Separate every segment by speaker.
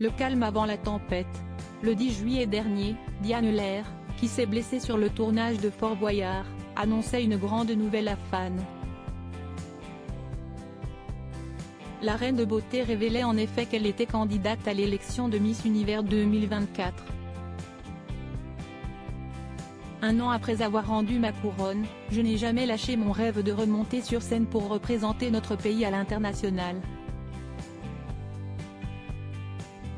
Speaker 1: Le calme avant la tempête. Le 10 juillet dernier, Diane Lair, qui s'est blessée sur le tournage de Fort Boyard, annonçait une grande nouvelle à fans. La reine de beauté révélait en effet qu'elle était candidate à l'élection de Miss Univers 2024. Un an après avoir rendu ma couronne, je n'ai jamais lâché mon rêve de remonter sur scène pour représenter notre pays à l'international.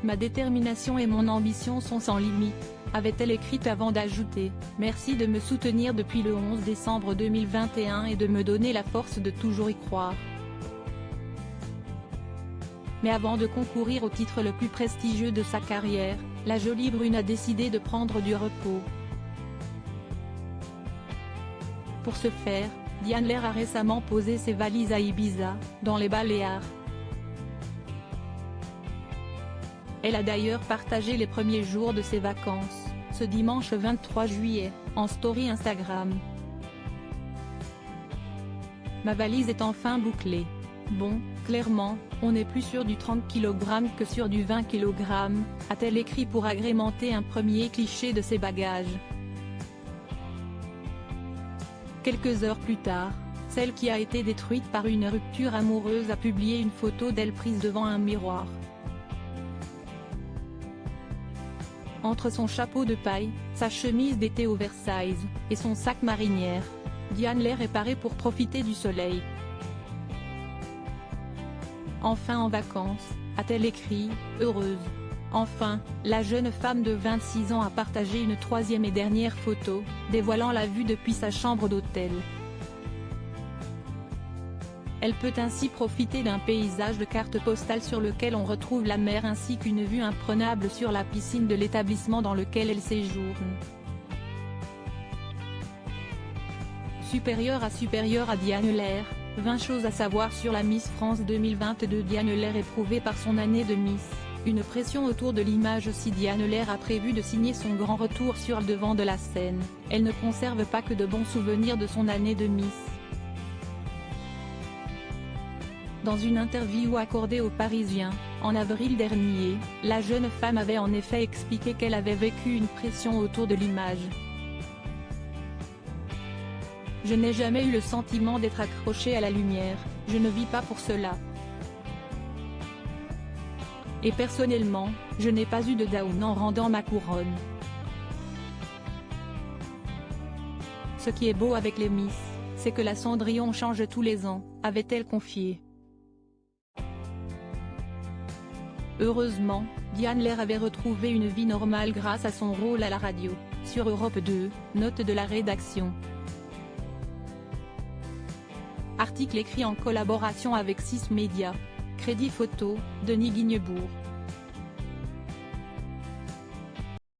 Speaker 1: Ma détermination et mon ambition sont sans limite, avait-elle écrite avant d'ajouter « Merci de me soutenir depuis le 11 décembre 2021 et de me donner la force de toujours y croire ». Mais avant de concourir au titre le plus prestigieux de sa carrière, la jolie brune a décidé de prendre du repos. Pour ce faire, Diane Lair a récemment posé ses valises à Ibiza, dans les Baléares. Elle a d'ailleurs partagé les premiers jours de ses vacances, ce dimanche 23 juillet, en story Instagram. Ma valise est enfin bouclée. Bon, clairement, on est plus sur du 30 kg que sur du 20 kg, a-t-elle écrit pour agrémenter un premier cliché de ses bagages. Quelques heures plus tard, celle qui a été détruite par une rupture amoureuse a publié une photo d'elle prise devant un miroir. Entre son chapeau de paille, sa chemise d'été oversize, et son sac marinière, Diane Lair est parée pour profiter du soleil. Enfin en vacances, a-t-elle écrit, heureuse. Enfin, la jeune femme de 26 ans a partagé une troisième et dernière photo, dévoilant la vue depuis sa chambre d'hôtel. Elle peut ainsi profiter d'un paysage de carte postale sur lequel on retrouve la mer ainsi qu'une vue imprenable sur la piscine de l'établissement dans lequel elle séjourne. Supérieure à Diane Lair, 20 choses à savoir sur la Miss France 2022. Diane Lair éprouvée par son année de Miss, une pression autour de l'image. Si Diane Lair a prévu de signer son grand retour sur le devant de la scène, elle ne conserve pas que de bons souvenirs de son année de Miss. Dans une interview accordée aux Parisiens, en avril dernier, la jeune femme avait en effet expliqué qu'elle avait vécu une pression autour de l'image. Je n'ai jamais eu le sentiment d'être accrochée à la lumière, je ne vis pas pour cela. Et personnellement, je n'ai pas eu de down en rendant ma couronne. Ce qui est beau avec les Miss, c'est que la Cendrillon change tous les ans, avait-elle confié. Heureusement, Diane Lair avait retrouvé une vie normale grâce à son rôle à la radio, sur Europe 2, note de la rédaction. Article écrit en collaboration avec 6 Médias. Crédit photo, Denis Guignebourg.